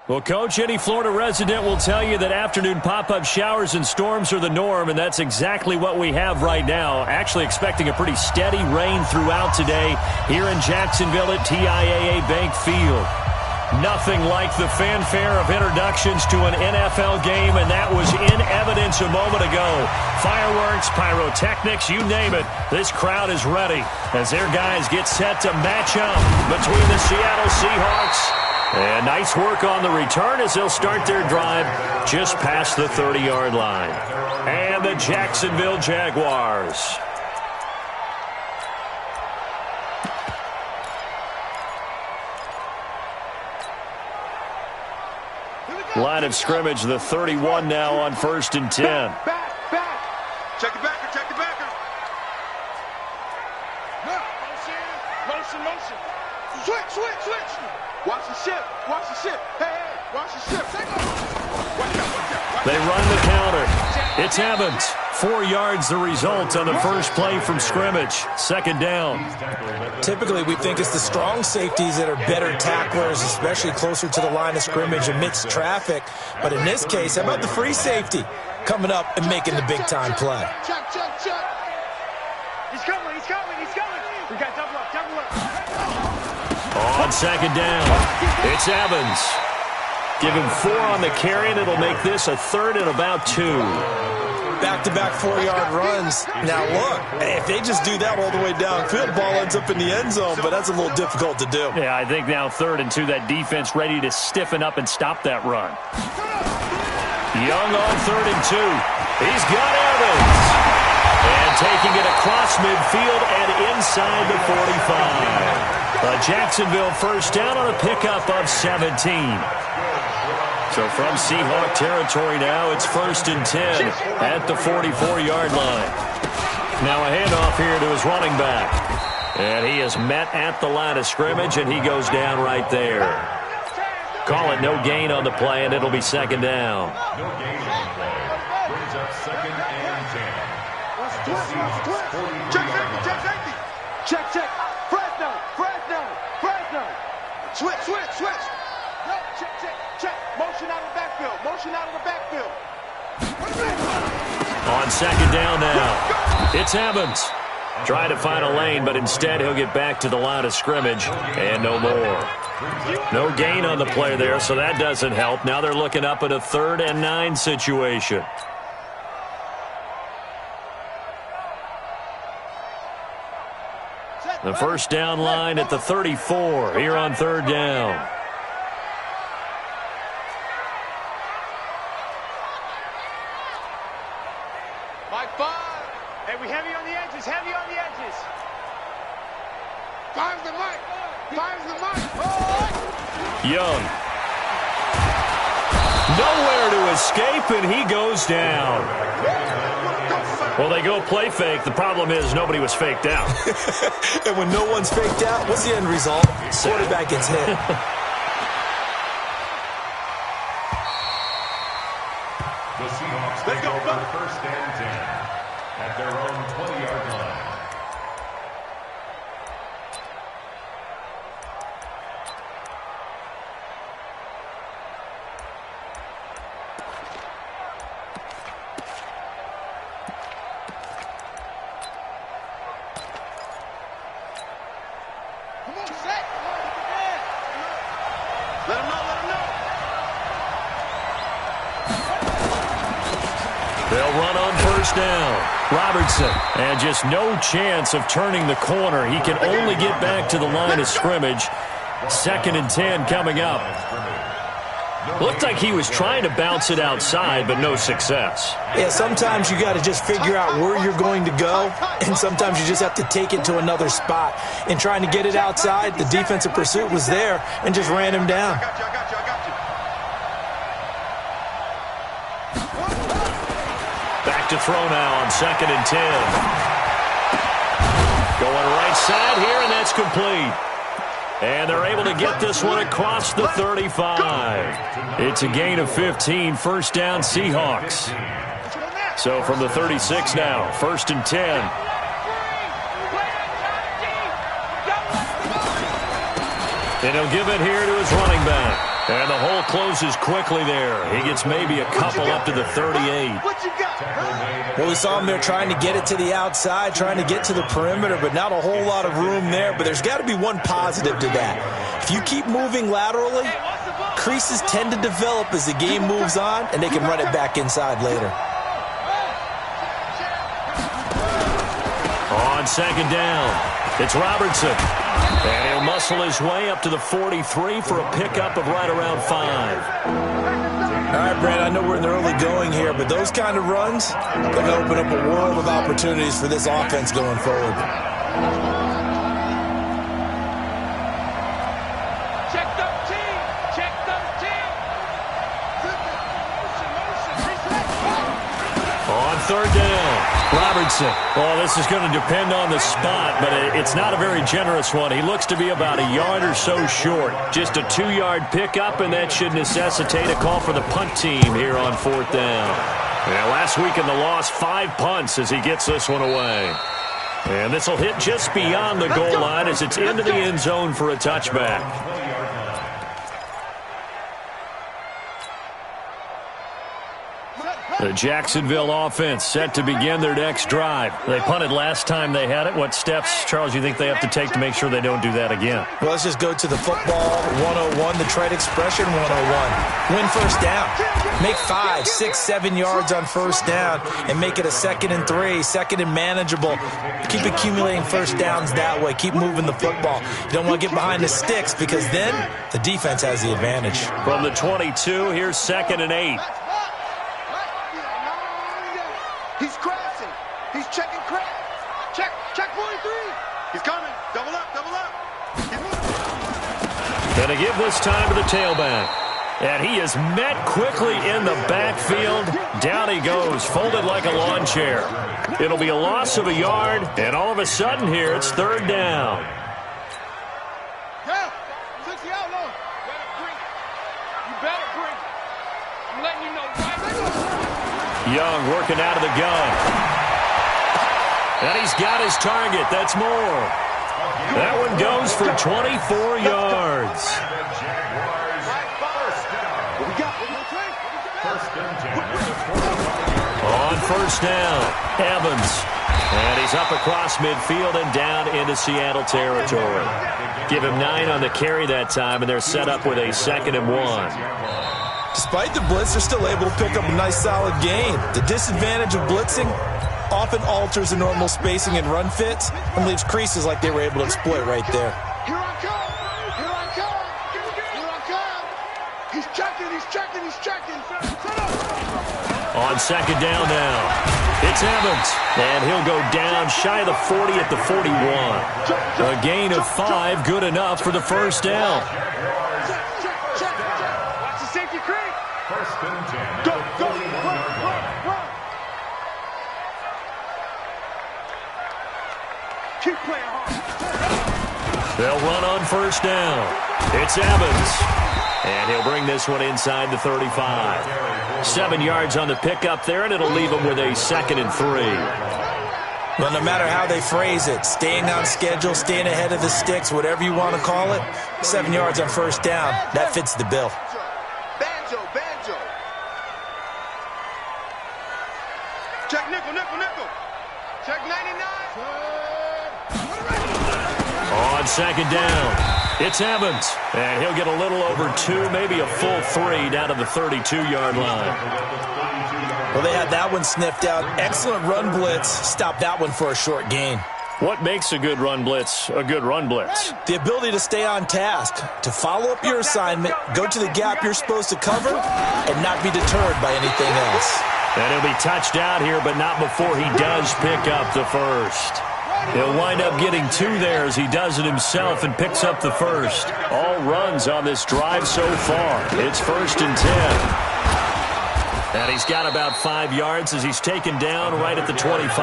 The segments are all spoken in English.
Well, Coach, any Florida resident will tell you that afternoon pop-up showers and storms are the norm, and that's exactly what we have right now. Actually expecting a pretty steady rain throughout today here in Jacksonville at TIAA Bank Field. Nothing like the fanfare of introductions to an NFL game, and that was in evidence a moment ago. Fireworks, pyrotechnics, you name it. This crowd is ready as their guys get set to match up between the Seattle Seahawks. And nice work on the return as they'll start their drive just past the 30-yard line. And the Jacksonville Jaguars. Line of scrimmage, the 31 now on 1st and 10. Back. Check it backer, check it backer. Motion. Switch. Watch the ship. Hey, watch the ship. Watch out. They run the counter. It's Evans. 4 yards the result on the first play from scrimmage. 2nd down. Typically, we think it's the strong safeties that are better tacklers, especially closer to the line of scrimmage amidst traffic. But in this case, how about the free safety coming up and making the big-time play? Check. He's coming. We got double up. On 2nd down, it's Evans. Give him 4 on the carry, and it'll make this a 3rd and about 2. Back-to-back 4-yard runs. Now, look, if they just do that all the way downfield, ball ends up in the end zone, but that's a little difficult to do. Yeah, I think now 3rd and 2, that defense ready to stiffen up and stop that run. Young on 3rd and 2. He's got Evans. And taking it across midfield and inside the 45. A Jacksonville first down on a pickup of 17. So from Seahawk territory now, it's 1st and 10 at the 44-yard line. Now a handoff here to his running back. And he is met at the line of scrimmage, and he goes down right there. Call it no gain on the play, and it'll be 2nd down. No gain on the play. Brings up 2nd and 10. Check. Fresno. Switch. No, check. Motion out of the backfield. On 2nd down now, it's Evans. Trying to find a lane, but instead he'll get back to the line of scrimmage, and no more. No gain on the play there, so that doesn't help. Now they're looking up at a 3rd and 9 situation. The first down line at the 34 here on 3rd down. Mike 5. Hey, we heavy on the edges. Five's the mic. Young. Nowhere to escape, and he goes down. Well, they go play fake. The problem is nobody was faked out. And when no one's faked out, what's the end result? Quarterback gets hit. The Seahawks take over 1st and 10 at their own 20-yard line. Let him know. They'll run on 1st down. Robertson, and just no chance of turning the corner. He can only get back to the line of scrimmage. 2nd and 10 coming up. Looked like he was trying to bounce it outside, but no success. Yeah, sometimes you got to just figure out where you're going to go, and sometimes you just have to take it to another spot. In trying to get it outside, the defensive pursuit was there and just ran him down. I got you. Back to throw now on 2nd and 10. Going right side here, and that's complete. And they're able to get this one across the 35. It's a gain of 15, 1st down Seahawks. So from the 36 now, 1st and 10. And he'll give it here to his running back. And the hole closes quickly there. He gets maybe a couple up to the 38. What you got? Well, we saw him there trying to get it to the outside, trying to get to the perimeter, but not a whole lot of room there. But there's got to be one positive to that. If you keep moving laterally, creases tend to develop as the game moves on, and they can run it back inside later. On second down, it's Robertson. And he'll muscle his way up to the 43 for a pickup of right around 5. All right, Brad, I know we're in the early going here, but those kind of runs are going to open up a world of opportunities for this offense going forward. Check 13. Check 13. On third down, Robertson. Well, this is going to depend on the spot, but it's not a very generous one. He looks to be about a yard or so short. Just a 2-yard pickup, and that should necessitate a call for the punt team here on fourth down. Yeah, last week in the loss, 5 punts as he gets this one away. And this will hit just beyond the goal line as it's into the end zone for a touchback. The Jacksonville offense set to begin their next drive. They punted last time they had it. What steps, Charles, you think they have to take to make sure they don't do that again? Well, let's just go to the football 101, the trade expression 101. Win first down. Make 5, 6, 7 yards on first down and make it a 2nd and 3, 2nd and manageable. Keep accumulating first downs that way. Keep moving the football. You don't want to get behind the sticks because then the defense has the advantage. From the 22, here's 2nd and 8. He's crashing. He's checking crash. Check 43. He's coming. Double up. Gonna give this time to the tailback. And he is met quickly in the backfield. Down he goes, folded like a lawn chair. It'll be a loss of a yard, and all of a sudden here, it's third down. Yeah, 60 outlaw. You better bring it. I'm letting you know right now. Young working out of the gun. And he's got his target. That's more. That one goes for 24 yards. On first down, Evans. And he's up across midfield and down into Seattle territory. Give him 9 on the carry that time, and they're set up with a 2nd and 1. Despite the blitz, they're still able to pick up a nice, solid gain. The disadvantage of blitzing often alters the normal spacing and run fits and leaves creases like they were able to exploit right there. Here I come. He's checking. On second down now, it's Evans. And he'll go down shy of the 40 at the 41. A gain of 5, good enough for the first down. First and 10. Go. Run. Keep playing hard. They'll run on first down. It's Evans. And he'll bring this one inside the 35. 7 yards on the pickup there, and it'll leave him with a 2nd and 3. Well, no matter how they phrase it, staying on schedule, staying ahead of the sticks, whatever you want to call it, 7 yards on first down, that fits the bill. Banjo. Check nickel. Check 99. On second down, it's Evans. And he'll get a little over 2, maybe a full 3 down to the 32-yard line. Well, they had that one sniffed out. Excellent run blitz. Stop that one for a short gain. What makes a good run blitz a good run blitz? The ability to stay on task, to follow up your assignment, go to the gap you're supposed to cover, and not be deterred by anything else. And he'll be touched out here, but not before he does pick up the first. He'll wind up getting 2 there as he does it himself and picks up the first. All runs on this drive so far. It's 1st and 10. And he's got about 5 yards as he's taken down right at the 25.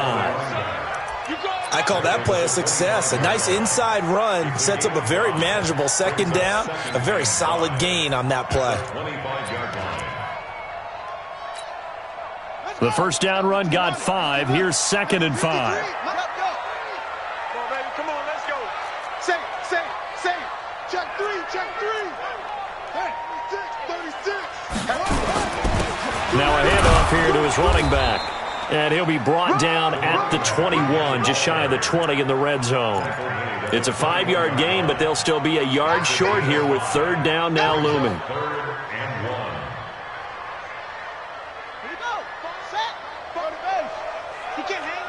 I call that play a success. A nice inside run sets up a very manageable 2nd down, a very solid gain on that play. The first down run got 5. Here's 2nd and 5. Come on, let's go. Say. Check 3. Hey, off here to his running back. And he'll be brought down at the 21, just shy of the 20 in the red zone. It's a 5-yard gain, but they'll still be a yard short here with third down now looming. He can't hang.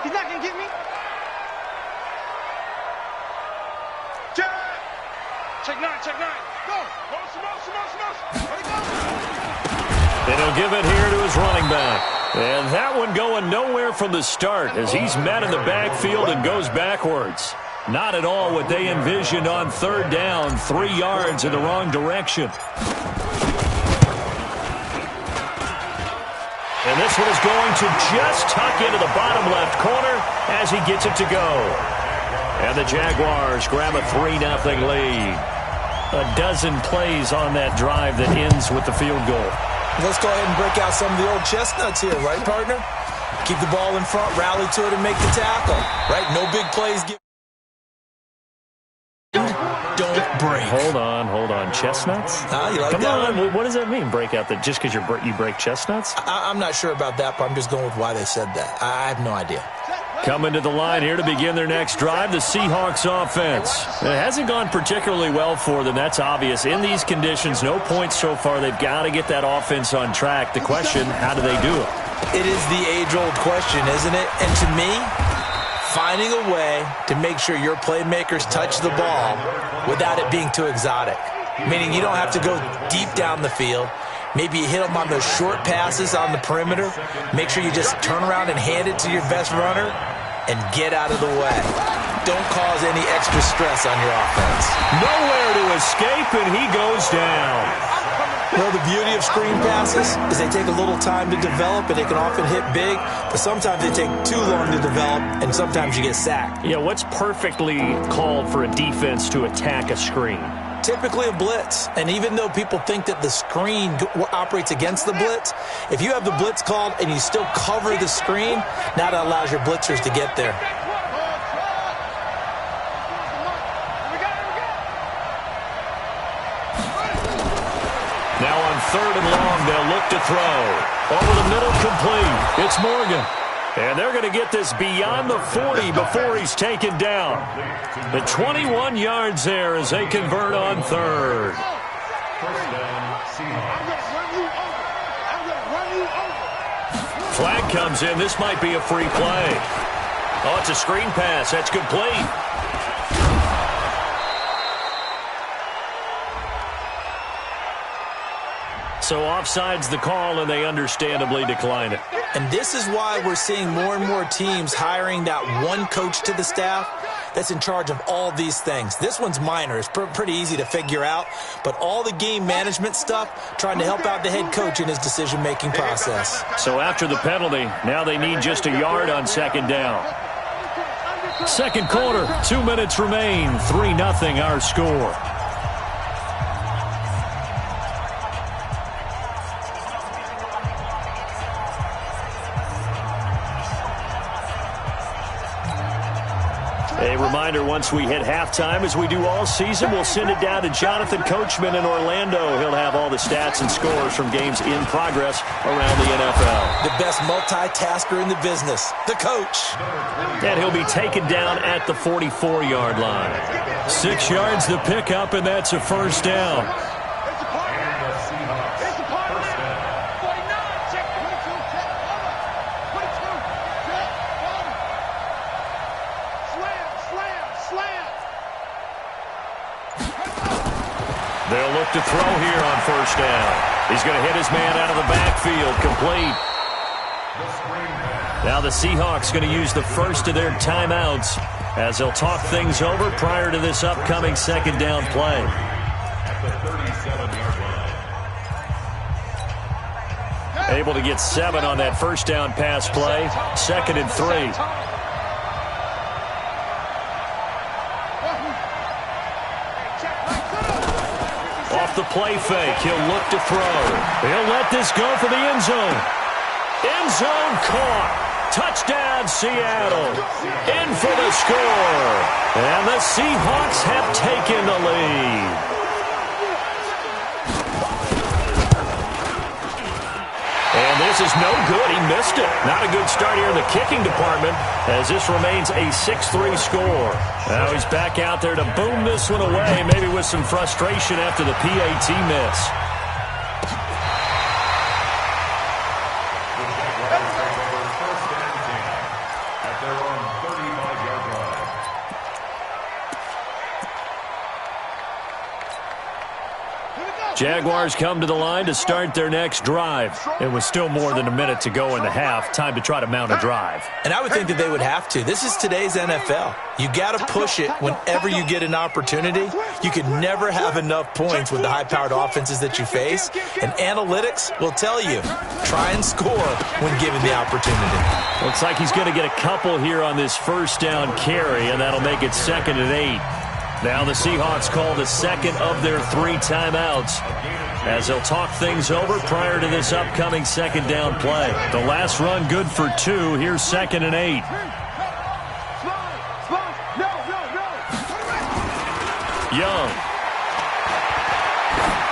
He's not going to get me. Check 9, check 9. Go. And he'll give it here to his running back. And that one going nowhere from the start as he's met in the backfield and goes backwards. Not at all what they envisioned on third down, 3 yards in the wrong direction. And this one is going to just tuck into the bottom left corner as he gets it to go. And the Jaguars grab a 3-0 lead. A dozen plays on that drive that ends with the field goal. Let's go ahead and break out some of the old chestnuts here, right, partner? Keep the ball in front, rally to it, and make the tackle. Right? No big plays. Don't break. Hold on. Chestnuts? You like Come that on. one? What does that mean, break out? That just because you break chestnuts? I'm not sure about that, but I'm just going with why they said that. I have no idea. Coming to the line here to begin their next drive, the Seahawks offense. It hasn't gone particularly well for them, that's obvious. In these conditions, no points so far. They've got to get that offense on track. The question, how do they do it? It is the age-old question, isn't it? And to me, finding a way to make sure your playmakers touch the ball without it being too exotic. Meaning you don't have to go deep down the field. Maybe you hit them on those short passes on the perimeter. Make sure you just turn around and hand it to your best runner and get out of the way. Don't cause any extra stress on your offense. Nowhere to escape, and he goes down. Well, the beauty of screen passes is they take a little time to develop, and they can often hit big, but sometimes they take too long to develop, and sometimes you get sacked. Yeah, what's perfectly called for a defense to attack a screen? Typically a blitz, and even though people think that the screen operates against the blitz, if you have the blitz called and you still cover the screen, now that allows your blitzers to get there. Now on third and long, they'll look to throw. Over the middle, complete. It's Morgan. And they're going to get this beyond the 40 before he's taken down. The 21 yards there as they convert on third. Flag comes in. This might be a free play. Oh, it's a screen pass. That's complete. So offside's the call, and they understandably decline it. And this is why we're seeing more and more teams hiring that one coach to the staff that's in charge of all these things. This one's minor. It's pretty easy to figure out. But all the game management stuff, trying to help out the head coach in his decision-making process. So after the penalty, now they need just a yard on second down. Second quarter, 2 minutes remain. 3-0 our score. A reminder, once we hit halftime, as we do all season, we'll send it down to Jonathan Coachman in Orlando. He'll have all the stats and scores from games in progress around the NFL. The best multitasker in the business, the coach. And he'll be taken down at the 44-yard line. 6 yards the pickup, and that's a first down. They'll look to throw here on first down. He's going to hit his man out of the backfield, complete. Now the Seahawks going to use the first of their timeouts as they'll talk things over prior to this upcoming second down play. Able to get 7 on that first down pass play. 2nd and 3. The play fake. He'll look to throw. He'll let this go for the end zone. End zone caught. Touchdown, Seattle. In for the score. And the Seahawks have taken the lead. And This is no good. He missed it. Not a good start here in the kicking department as this remains a 6-3 score. Now he's back out there to boom this one away, maybe with some frustration after the PAT miss. Jaguars come to the line to start their next drive. It was still more than a minute to go in the half. Time to try to mount a drive. And I would think that they would have to. This is today's NFL. You got to push it whenever you get an opportunity. You can never have enough points with the high-powered offenses that you face. And analytics will tell you, try and score when given the opportunity. Looks like he's going to get a couple here on this first down carry, and that'll make it 2nd and 8. Now the Seahawks call the second of their 3 timeouts as they'll talk things over prior to this upcoming second down play. The last run good for 2. Here's 2nd and 8. Young.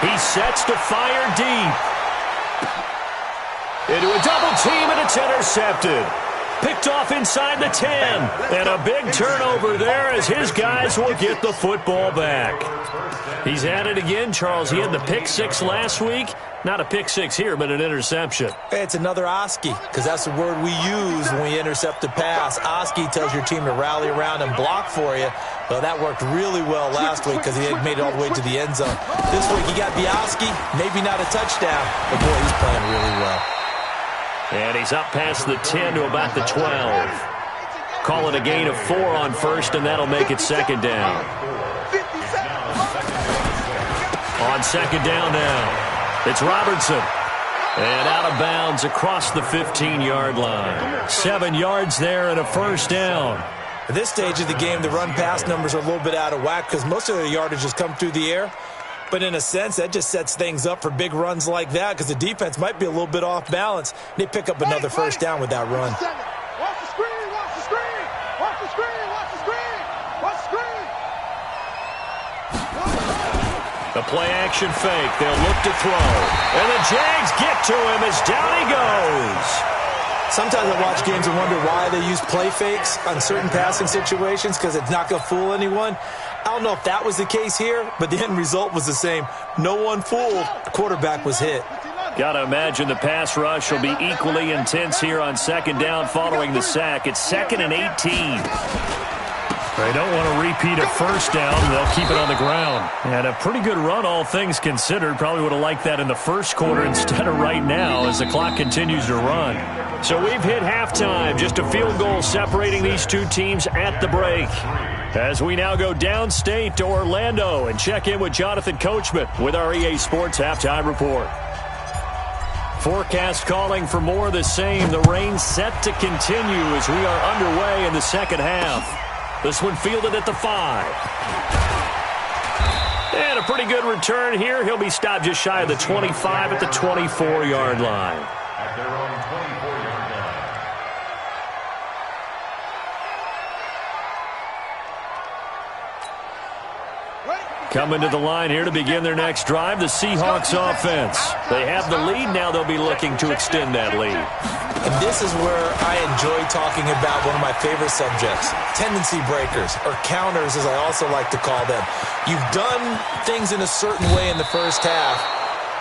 He sets to fire deep. Into a double team, and it's intercepted. Picked off inside the 10. And a big turnover there as his guys will get the football back. He's at it again, Charles. He had the pick 6 last week. Not a pick 6 here, but an interception. Hey, it's another Oski, because that's the word we use when we intercept a pass. Oski tells your team to rally around and block for you. Well, that worked really well last week because he had made it all the way to the end zone. This week he got the Oski, maybe not a touchdown, but boy, he's playing really well. And he's up past the 10 to about the 12. Call it a gain of 4 on first, and that'll make it 2nd down. On 2nd down now, it's Robertson. And out of bounds across the 15-yard line. 7 yards there and a first down. At this stage of the game, the run-pass numbers are a little bit out of whack because most of their yardage has come through the air. But in a sense, that just sets things up for big runs like that because the defense might be a little bit off balance. They pick up another first down with that run. Watch the screen, watch the screen, watch the screen, watch the screen, watch the screen. The play-action fake. They'll look to throw. And the Jags get to him as down he goes. Sometimes I watch games and wonder why they use play fakes on certain passing situations because it's not going to fool anyone. I don't know if that was the case here, but the end result was the same. No one fooled. The quarterback was hit. Got to imagine the pass rush will be equally intense here on 2nd down following the sack. It's 2nd and 18. They don't want to repeat a first down. They'll keep it on the ground. And a pretty good run, all things considered. Probably would have liked that in the first quarter instead of right now as the clock continues to run. So we've hit halftime. Just a field goal separating these two teams at the break. As we now go downstate to Orlando and check in with Jonathan Coachman with our EA Sports Halftime Report. Forecast calling for more of the same. The rain set to continue as we are underway in the second half. This one fielded at the 5. And a pretty good return here. He'll be stopped just shy of the 25 at the 24-yard line. At their own 24-yard line. Coming to the line here to begin their next drive, the Seahawks offense. They have the lead. Now they'll be looking to extend that lead. And this is where I enjoy talking about one of my favorite subjects, tendency breakers, or counters as I also like to call them. You've done things in a certain way in the first half,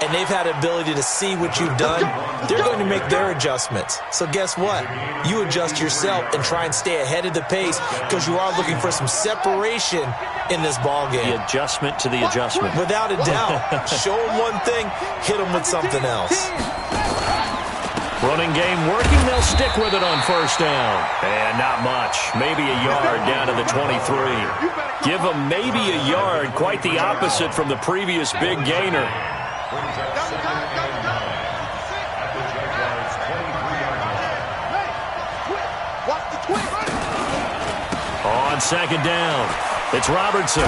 and they've had the ability to see what you've done. They're going to make their adjustments. So guess what? You adjust yourself and try and stay ahead of the pace because you are looking for some separation in this ball game. The adjustment to the adjustment. Without a doubt. Show them one thing, hit them with something else. Running game working. They'll stick with it on first down. And not much. Maybe a yard down to the 23. Give them maybe a yard. Quite the opposite from the previous big gainer. On 2nd down, it's Robertson.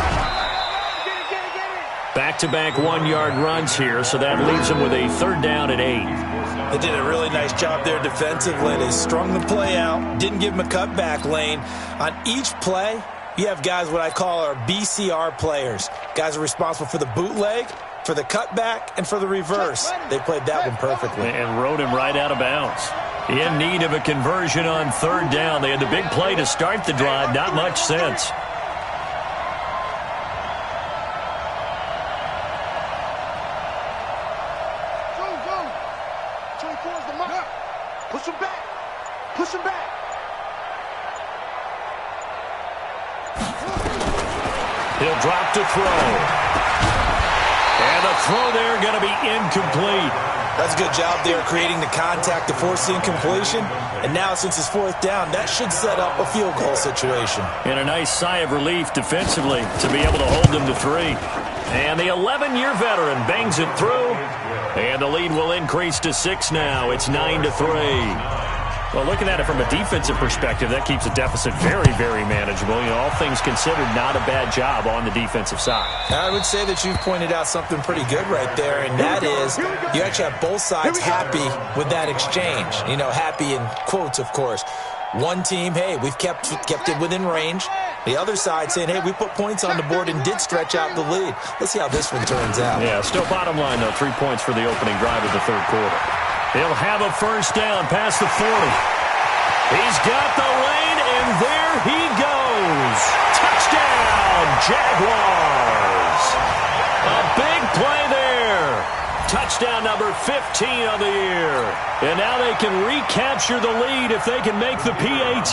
Back-to-back 1-yard runs here, so that leaves them with a 3rd down and 8. They did a really nice job there defensively. They strung the play out, didn't give him a cutback lane. On each play, you have guys what I call our BCR players. Guys are responsible for the bootleg, for the cutback, and for the reverse. They played that one perfectly. And rode him right out of bounds. In need of a conversion on third down. They had the big play to start the drive. Not much sense. Push him back. Push him back. He'll drop to throw. And the throw there going to be incomplete. That's a good job there creating the contact to force the incompletion. And now since it's fourth down, that should set up a field goal situation. And a nice sigh of relief defensively to be able to hold them to 3. And the 11-year veteran bangs it through. And the lead will increase to 6 now. It's 9-3. Well, looking at it from a defensive perspective, that keeps the deficit very, very manageable. You know, all things considered, not a bad job on the defensive side. I would say that you've pointed out something pretty good right there, and that is you actually have both sides happy with that exchange. You know, happy in quotes, of course. One team, hey, we've kept it within range. The other side saying, hey, we put points on the board and did stretch out the lead. Let's see how this one turns out. Yeah, still bottom line, though, 3 points for the opening drive of the third quarter. He'll have a first down past the 40. He's got the lane, and there he goes. Touchdown, Jaguars. A big play there. Touchdown number 15 of the year. And now they can recapture the lead if they can make the PAT.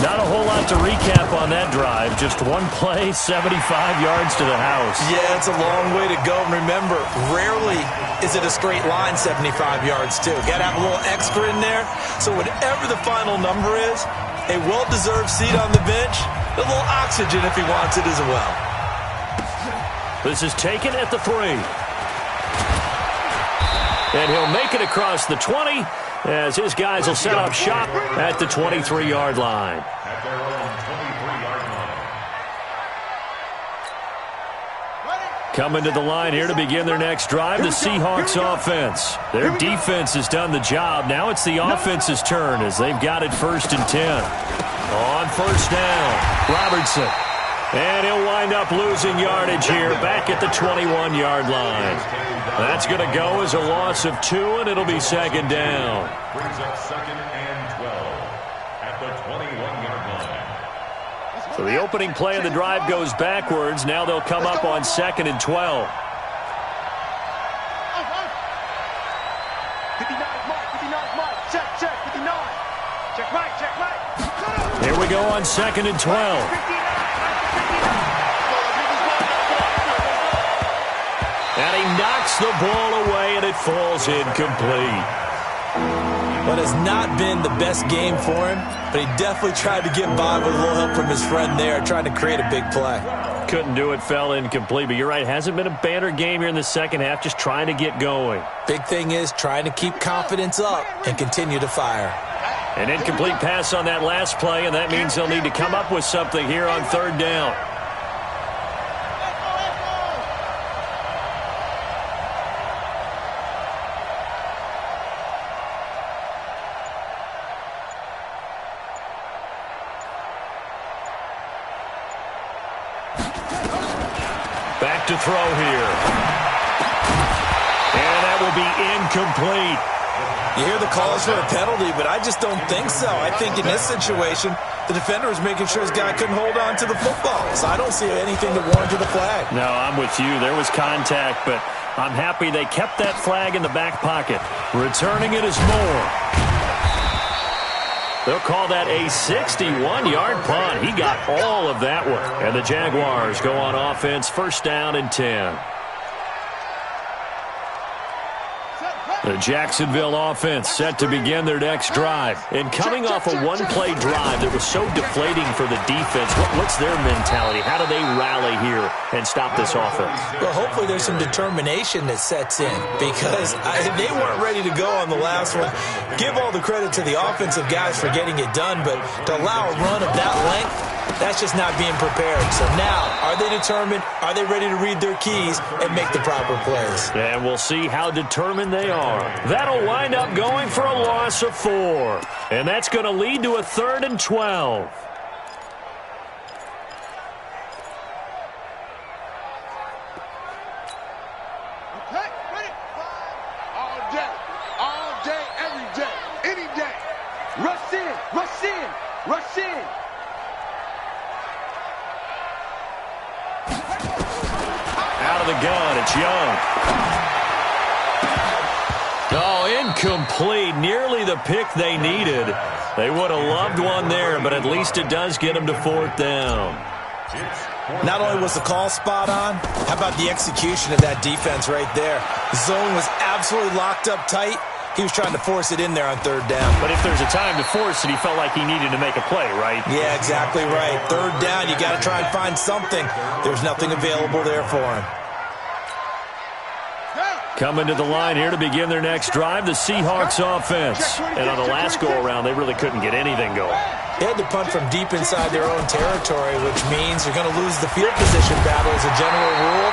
Not a whole lot to recap on that drive. Just one play, 75 yards to the house. Yeah, it's a long way to go. And remember, rarely is it a straight line 75 yards, too. Got to have a little extra in there. So whatever the final number is, a well-deserved seat on the bench, a little oxygen if he wants it as well. This is taken at the 3. And he'll make it across the 20 as his guys will set up shop at the 23-yard line. At their own 23-yard line. Coming to the line here to begin their next drive, the Seahawks offense. Their defense has done the job. Now it's the offense's turn as they've got it 1st and 10. On first down, Robertson. And he'll wind up losing yardage here back at the 21-yard line. That's going to go as a loss of 2, and it'll be 2nd down. Brings up 2nd and 12 at the 21-yard line. So the opening play of the drive goes backwards. Now they'll come up on 2nd and 12. 59 mark. Check, 59. Check right. Here we go on 2nd and 12. And he knocks the ball away, and it falls incomplete. But it's not been the best game for him, but he definitely tried to get by with a little help from his friend there, trying to create a big play. Couldn't do it, fell incomplete. But you're right, hasn't been a banner game here in the second half, just trying to get going. Big thing is trying to keep confidence up and continue to fire. An incomplete pass on that last play, and that means they'll need to come up with something here on 3rd down. Back to throw here. And that will be incomplete. You hear the calls for a penalty, but I just don't think so. I think in this situation, the defender was making sure his guy couldn't hold on to the football. So I don't see anything to warrant the flag. No, I'm with you. There was contact, but I'm happy they kept that flag in the back pocket. Returning it is Moore. They'll call that a 61-yard punt. He got all of that one. And the Jaguars go on offense, 1st down and 10. The Jacksonville offense set to begin their next drive. And coming off a one-play drive that was so deflating for the defense, what's their mentality? How do they rally here and stop this offense? Well, hopefully there's some determination that sets in because they weren't ready to go on the last one. Give all the credit to the offensive guys for getting it done, but to allow a run of that length, that's just not being prepared. So now, are they determined? Are they ready to read their keys and make the proper plays? And we'll see how determined they are. That'll wind up going for a loss of 4. And that's going to lead to a 3rd and 12. All day, every day, any day. Rush in, rush in, rush in. Out of the gun, it's Young. Oh, incomplete. Nearly the pick they needed. They would have loved one there, but at least it does get them to 4th down. Not only was the call spot on, how about the execution of that defense right there? The zone was absolutely locked up tight. He was trying to force it in there on 3rd down. But if there's a time to force it, he felt like he needed to make a play, right? Yeah, exactly right. 3rd down, you got to try and find something. There's nothing available there for him. Coming to the line here to begin their next drive, the Seahawks offense. And on the last go-around, they really couldn't get anything going. They had to punt from deep inside their own territory, which means you're going to lose the field position battle as a general rule.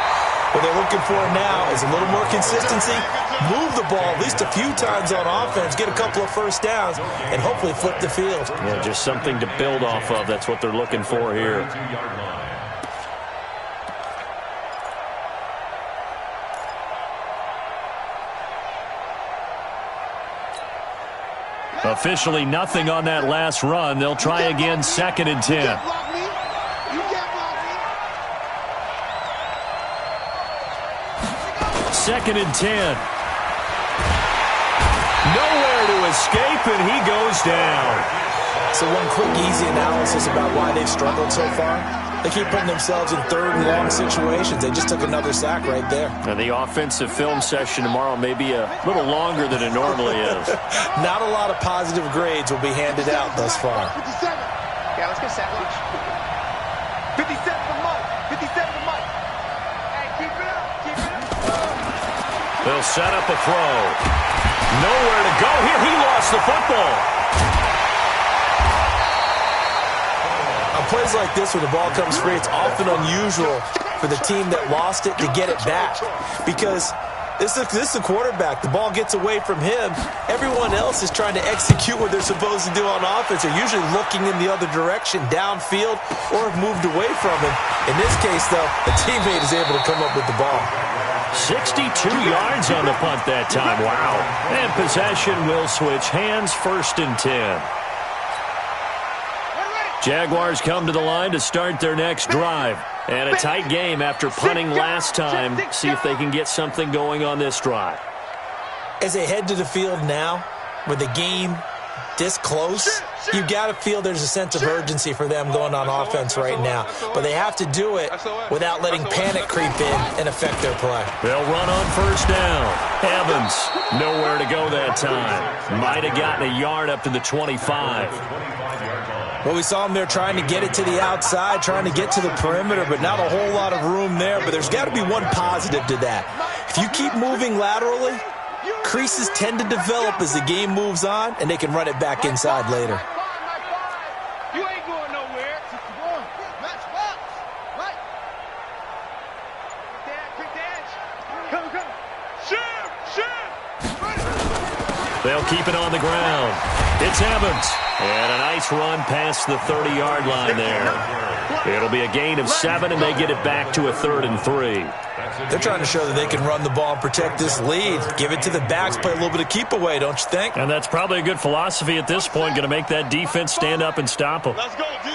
What they're looking for now is a little more consistency, move the ball at least a few times on offense, get a couple of 1st downs, and hopefully flip the field. Yeah, just something to build off of. That's what they're looking for here. Officially nothing on that last run. They'll try again, 2nd and 10. 2nd and 10. Nowhere to escape, and he goes down. So one quick, easy analysis about why they've struggled so far. They keep putting themselves in 3rd and long situations. They just took another sack right there. And the offensive film session tomorrow may be a little longer than it normally is. Not a lot of positive grades will be handed out thus far. 57. Yeah, let's get sandwich. 57 for Mike. 57 for Mike. Hey, keep it up. Keep it up. They'll set up a throw. Nowhere to go here. He lost the football. On plays like this where the ball comes free, it's often unusual for the team that lost it to get it back. Because this is the quarterback. The ball gets away from him. Everyone else is trying to execute what they're supposed to do on offense. They're usually looking in the other direction, downfield, or have moved away from him. In this case, though, the teammate is able to come up with the ball. 62 yards on the punt that time. Wow. And possession will switch hands, 1st and 10. Jaguars come to the line to start their next drive. And a tight game after punting last time. See if they can get something going on this drive. As they head to the field now, with the game this close, you got to feel there's a sense of urgency for them going on offense right now. But they have to do it without letting panic creep in and affect their play. They'll run on 1st down. Evans, nowhere to go that time. Might have gotten a yard up to the 25. Well, we saw them there trying to get it to the outside, trying to get to the perimeter, but not a whole lot of room there. But there's got to be one positive to that. If you keep moving laterally, creases tend to develop as the game moves on, and they can run it back inside later. You ain't going nowhere. Match box. Right. Quick dash. Come. Shoot. They'll keep it on the ground. It's Evans. And a nice run past the 30-yard line there. It'll be a gain of 7, and they get it back to a 3rd and 3. They're trying to show that they can run the ball and protect this lead. Give it to the backs, play a little bit of keep away, don't you think? And that's probably a good philosophy at this point, going to make that defense stand up and stop them. Let's go, D.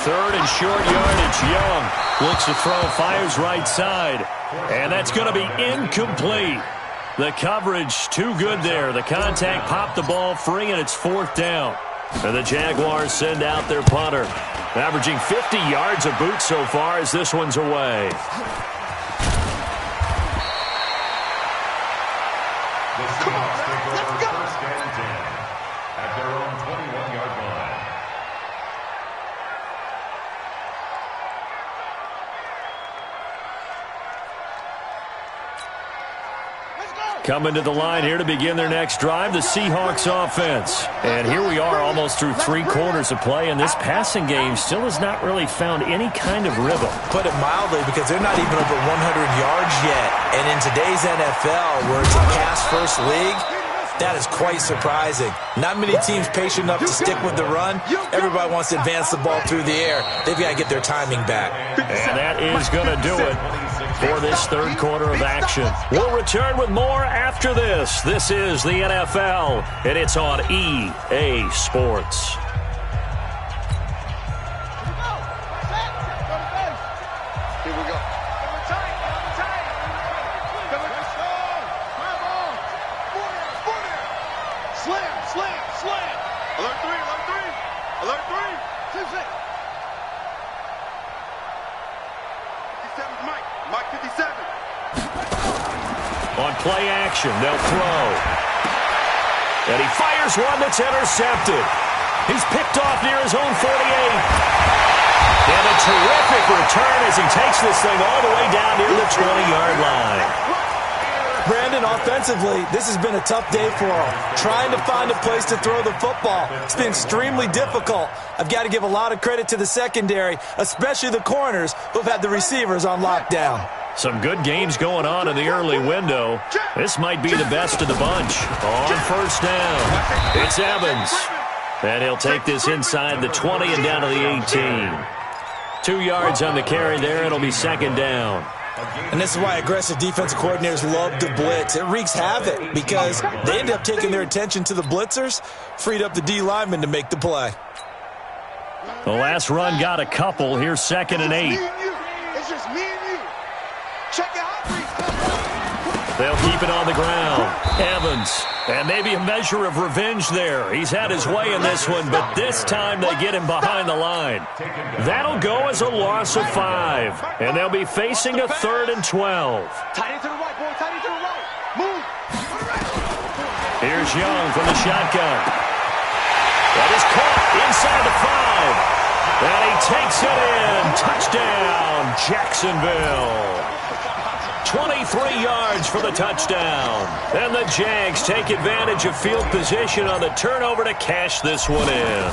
3rd and short yardage. Young looks to throw, fires right side. And that's going to be incomplete. The coverage too good there. The contact popped the ball free, and it's 4th down. And the Jaguars send out their punter. Averaging 50 yards a boot so far as this one's away. The Seahawks take over 1st and 10 at their own 21-yard line. Coming to the line here to begin their next drive, the Seahawks offense. And here we are almost through 3 quarters of play, and this passing game still has not really found any kind of rhythm. Put it mildly, because they're not even over 100 yards yet. And in today's NFL, where it's a pass-first league, That is quite surprising. Not many teams patient enough to stick with the run. Everybody wants to advance the ball through the air. They've got to get their timing back. And that is going to do it for this third quarter of action. We'll return with more after this. This is the NFL, and it's on EA Sports. Here we go. Slam, slam, slam. Alert 3, alert 3. Alert 3. 2-6. 57's Mike. Mike 57. On play action, they'll throw. And he fires one that's intercepted. He's picked off near his own 48. And a terrific return as he takes this thing all the way down near the 20-yard line. Brandon, offensively, this has been a tough day for him. Trying to find a place to throw the football. It's been extremely difficult. I've got to give a lot of credit to the secondary, especially the corners who've had the receivers on lockdown. Some good games going on in the early window. This might be the best of the bunch. On first down, it's Evans. And he'll take this inside the 20 and down to the 18. 2 yards on the carry there. It'll be second down. And this is why aggressive defensive coordinators love to blitz. It wreaks havoc because they end up taking their attention to the blitzers, freed up the D lineman to make the play. The last run got a couple. Here's second and 8. It's just me and you. Check it out. They'll keep it on the ground. Evans. And maybe a measure of revenge there. He's had his way in this one, but this time they get him behind the line. That'll go as a loss of 5. And they'll be facing a 3rd and 12. Tight end to the right, boy. Tight end to the right. Move. Here's Young from the shotgun. That is caught inside the 5. And he takes it in. Touchdown, Jacksonville. 23 yards for the touchdown. And the Jags take advantage of field position on the turnover to cash this one in.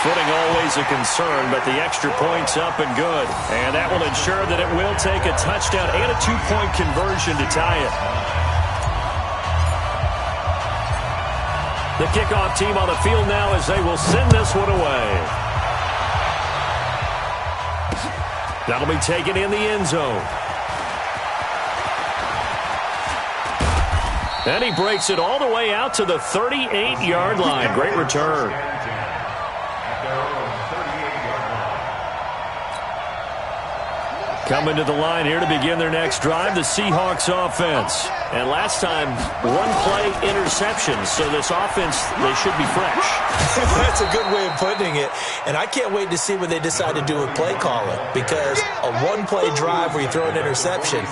Footing always a concern, but the extra point's up and good. And that will ensure that it will take a touchdown and a 2-point conversion to tie it. The kickoff team on the field now as they will send this one away. That'll be taken in the end zone. And he breaks it all the way out to the 38-yard line. Great return. Coming to the line here to begin their next drive, the Seahawks offense. And last time, 1-play interception, so this offense, they should be fresh. That's a good way of putting it. And I can't wait to see what they decide to do with play calling, because a 1-play drive where you throw an interception,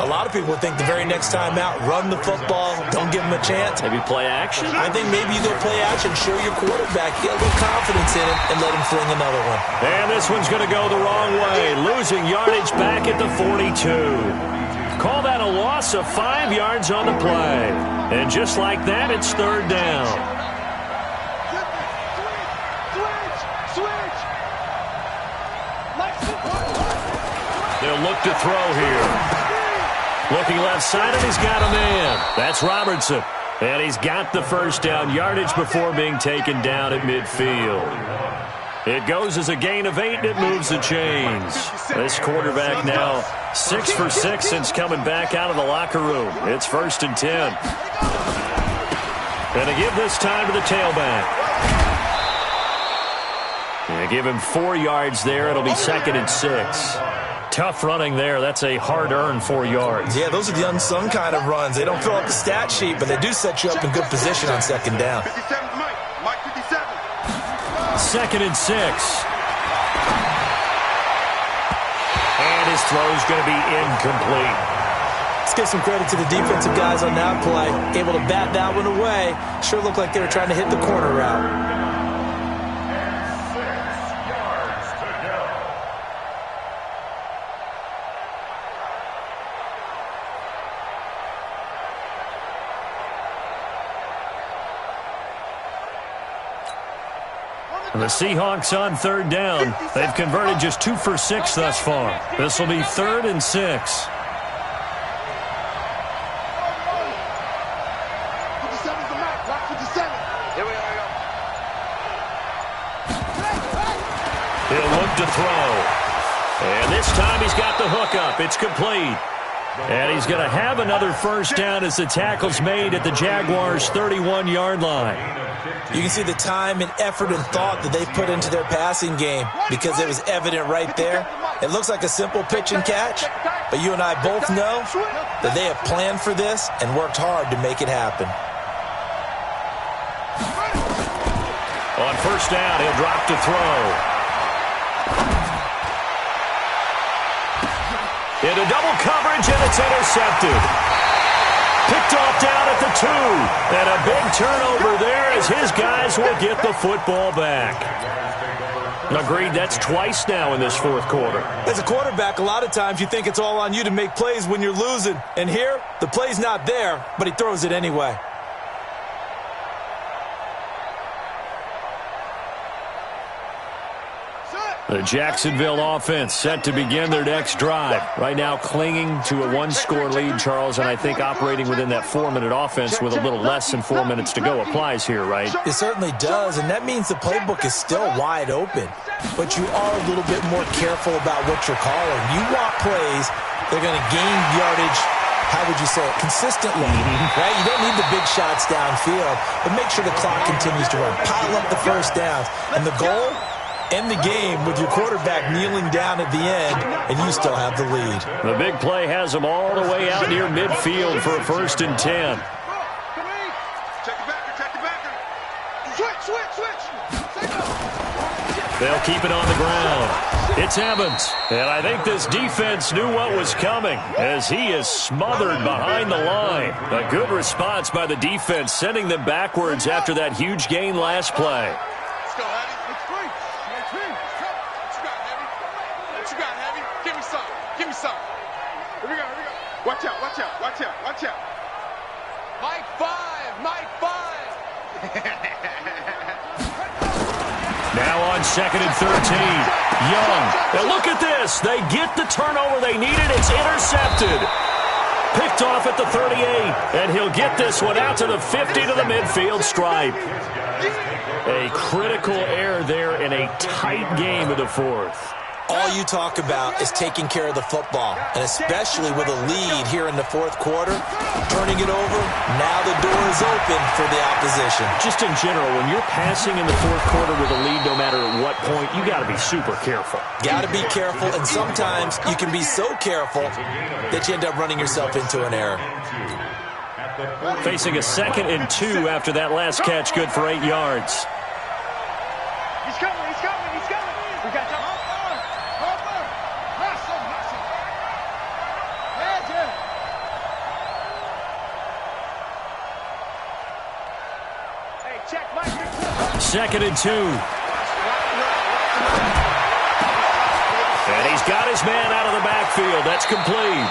a lot of people think the very next time out, run the football, don't give them a chance. Maybe play action? I think maybe you go play action, show your quarterback, get a little confidence in him, and let him fling another one. And this one's going to go the wrong way, losing yardage back at the 42. Call that a loss of 5 yards on the play. And just like that, it's third down. They'll look to throw here. Looking left side, and he's got a man. That's Robertson. And he's got the first down yardage before being taken down at midfield. It goes as a gain of 8, and it moves the chains. This quarterback now 6 for 6 since coming back out of the locker room. It's 1st and 10. Going to give this time to the tailback. And give him 4 yards there. It'll be 2nd and 6. Tough running there. That's a hard-earned 4 yards. Yeah, those are the unsung kind of runs. They don't fill up the stat sheet, but they do set you up in good position on second down. 57's Mike. Mike 57. 2nd and 6. And his throw's going to be incomplete. Let's give some credit to the defensive guys on that play. Able to bat that one away. Sure looked like they were trying to hit the corner route. The Seahawks on third down. They've converted just 2 for 6 thus far. This will be 3rd and 6. He'll look to throw. And this time he's got the hook up. It's complete. And he's going to have another first down as the tackle's made at the Jaguars' 31-yard line. You can see the time and effort and thought that they've put into their passing game because it was evident right there. It looks like a simple pitch and catch, but you and I both know that they have planned for this and worked hard to make it happen. On first down, he'll drop to throw. Into double coverage, and it's intercepted. Picked off down at the 2. And a big turnover there as his guys will get the football back. Agreed, that's twice now in this fourth quarter. As a quarterback, a lot of times you think it's all on you to make plays when you're losing. And here, the play's not there, but he throws it anyway. The Jacksonville offense set to begin their next drive. Right now clinging to a one-score lead, Charles, and I think operating within that 4-minute offense with a little less than 4 minutes to go applies here, right? It certainly does, and that means the playbook is still wide open. But you are a little bit more careful about what you're calling. You want plays that are going to gain yardage, how would you say it, consistently, right? You don't need the big shots downfield, but make sure the clock continues to run. Pile up the first downs, and the goal, end the game with your quarterback kneeling down at the end, and you still have the lead. The big play has them all the way out near midfield for a 1st and 10. Check the backer. Switch. They'll keep it on the ground. It's Evans. And I think this defense knew what was coming as he is smothered behind the line. A good response by the defense, sending them backwards after that huge gain last play. Let's go, Heavy. It's free. What you got, Heavy? Give me some. Here we go. Watch out. Mike 5. Now on 2nd and 13. Young. Now look at this. They get the turnover they needed. It's intercepted. Picked off at the 38. And he'll get this one out to the 50 to the midfield stripe. A critical error there in a tight game of the fourth. All you talk about is taking care of the football, and especially with a lead here in the fourth quarter, turning it over, now the door is open for the opposition. Just in general, when you're passing in the fourth quarter with a lead, no matter at what point, you got to be super careful. Got to be careful, and sometimes you can be so careful that you end up running yourself into an error. Facing a 2nd and 2 after that last catch, good for 8 yards. He's coming. We got time. Hey, check, Mike. 2nd and 2. And he's got his man out of the backfield. That's complete.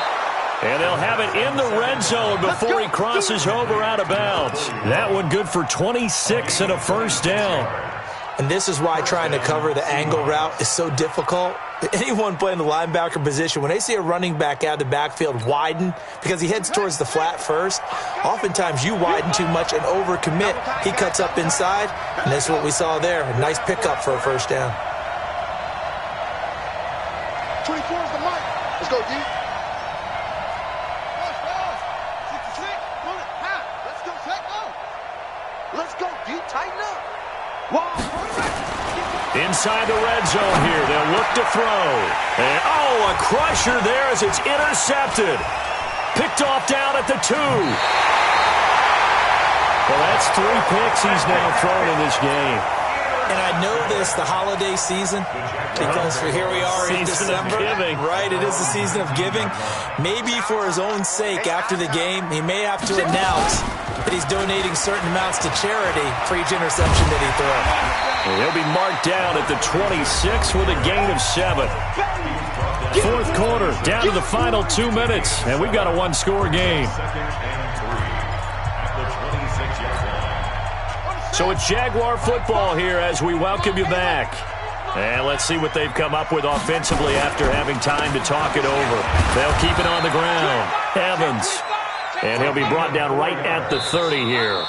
And they'll have it in the red zone before he crosses over out of bounds. That one good for 26 and a first down. And this is why trying to cover the angle route is so difficult. Anyone playing the linebacker position, when they see a running back out of the backfield widen, because he heads towards the flat first, oftentimes you widen too much and overcommit. He cuts up inside, and that's what we saw there. A nice pickup for a first down. 24 is the mic. Let's go, D. Let's go, D. Tighten up. Inside the red zone here, they'll look to throw. And, a crusher there as it's intercepted. Picked off down at the 2. Well, that's 3 picks he's now thrown in this game. And I know this, the holiday season, because here we are in December. Right, it is the season of giving. Maybe for his own sake, after the game, he may have to announce that he's donating certain amounts to charity for each interception that he throws. And he'll be marked down at the 26 with a gain of 7. Fourth quarter, down to the final 2 minutes, and we've got a one-score game. So it's Jaguar football here as we welcome you back. And let's see what they've come up with offensively after having time to talk it over. They'll keep it on the ground. Evans. And he'll be brought down right at the 30 here.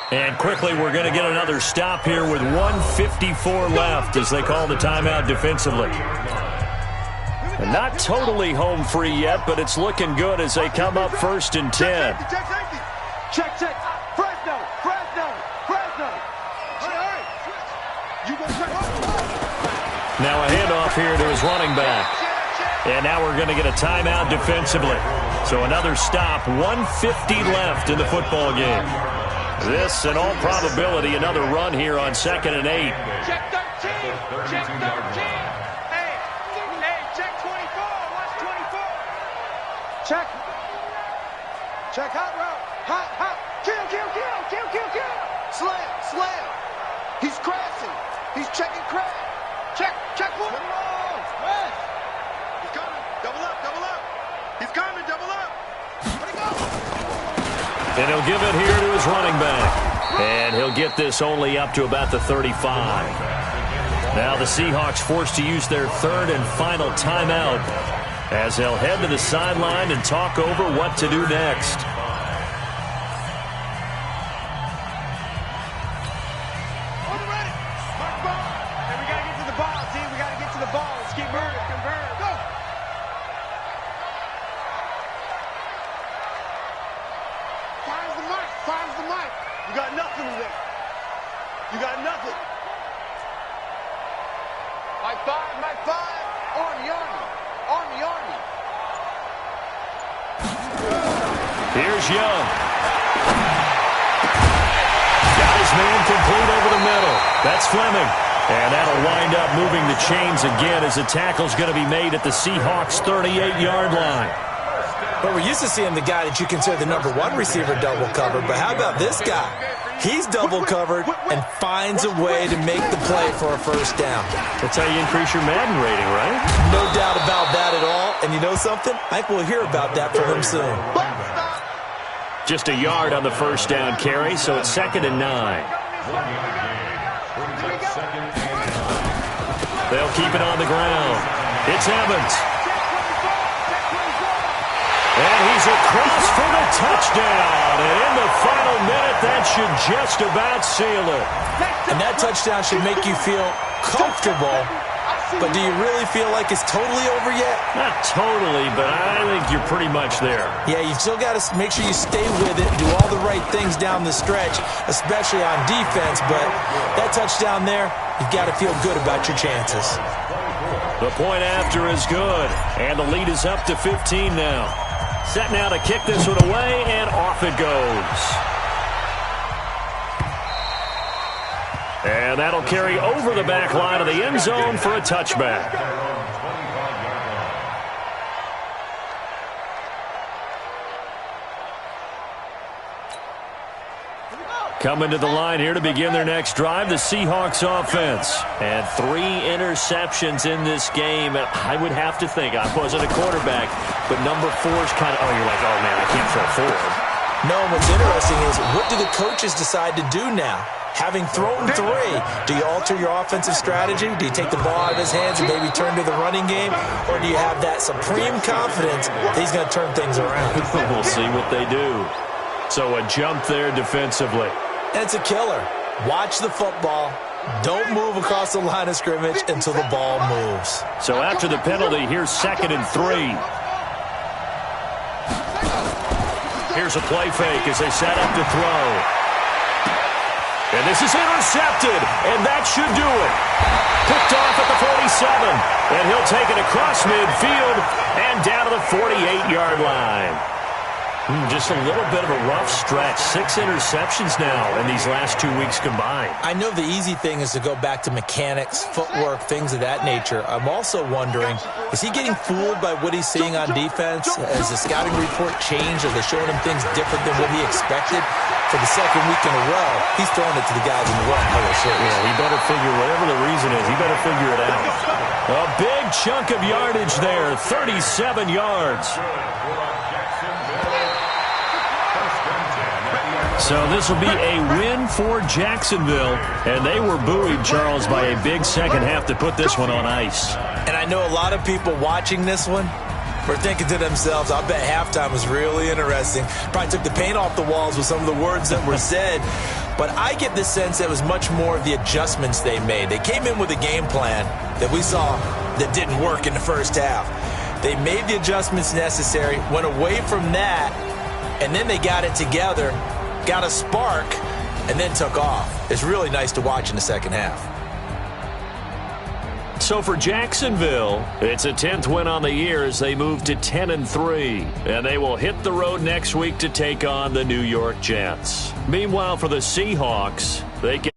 And quickly, we're going to get another stop here with 1:54 left as they call the timeout defensively. And not totally home free yet, but it's looking good as they come up 1st and 10. Check. Fresno. Hurry. Now a handoff here to his running back. And now we're going to get a timeout defensively. So another stop, 1:50 left in the football game. This, in all probability, another run here on 2nd and 8. Check 13. Check 13. Hey, check 24. Watch 24. Check hot route. Hot. Kill. Slam. He's crashing. He's checking crash. Check one. He's coming. Double up. He's coming. Double up. Where'd he go? And he'll give it here to his running back. And he'll get this only up to about the 35. Now the Seahawks forced to use their 3rd and final timeout as they'll head to the sideline and talk over what to do next. Mike 5. Army. Here's Young. Got his man complete over the middle. That's Fleming. And that'll wind up moving the chains again as the tackle's going to be made at the Seahawks' 38-yard line. But we're used to seeing the guy that you consider the #1 receiver double covered. But how about this guy? He's double covered and finds a way to make the play for a first down. That's how you increase your Madden rating, right? No doubt about that at all. And you know something? I think we'll hear about that from him soon. Just a yard on the first down carry, so it's 2nd and 9. They'll keep it on the ground. It's Evans. And he's across for the touchdown. And in the final minute, that should just about seal it. And that touchdown should make you feel comfortable. But do you really feel like it's totally over yet? Not totally, but I think you're pretty much there. Yeah, you've still got to make sure you stay with it, do all the right things down the stretch, especially on defense. But that touchdown there, you've got to feel good about your chances. The point after is good, and the lead is up to 15 now. Set now to kick this one away, and off it goes. And that'll carry over the back line of the end zone for a touchback. Coming to the line here to begin their next drive, the Seahawks offense. And 3 interceptions in this game. I would have to think, I wasn't a quarterback, but number 4's kind of, you're like, oh man, I can't throw 4. No, what's interesting is, what do the coaches decide to do now? Having thrown 3, do you alter your offensive strategy? Do you take the ball out of his hands and maybe turn to the running game? Or do you have that supreme confidence that he's going to turn things around? We'll see what they do. So a jump there defensively. And it's a killer. Watch the football. Don't move across the line of scrimmage until the ball moves. So after the penalty, here's 2nd and 3. Here's a play fake as they set up to throw. And this is intercepted, and that should do it. Picked off at the 47, and he'll take it across midfield and down to the 48-yard line. Just a little bit of a rough stretch. 6 interceptions now in these last 2 weeks combined. I know the easy thing is to go back to mechanics, footwork, things of that nature. I'm also wondering, is he getting fooled by what he's seeing on defense? Has the scouting report changed? Are they showing him things different than what he expected? For the 2nd week in a row, he's throwing it to the guys in the run. Yeah, he better figure, whatever the reason is, he better figure it out. A big chunk of yardage there, 37 yards. So this will be a win for Jacksonville, and they were buoyed, Charles, by a big second half to put this one on ice. And I know a lot of people watching this one were thinking to themselves, I bet halftime was really interesting. Probably took the paint off the walls with some of the words that were said. but I get the sense that it was much more of the adjustments they made. They came in with a game plan that we saw that didn't work in the first half. They made the adjustments necessary, went away from that, and then they got it together, got a spark, and then took off. It's really nice to watch in the second half. So for Jacksonville, it's a 10th win on the year as they move to 10-3. And they will hit the road next week to take on the New York Jets. Meanwhile, for the Seahawks, they get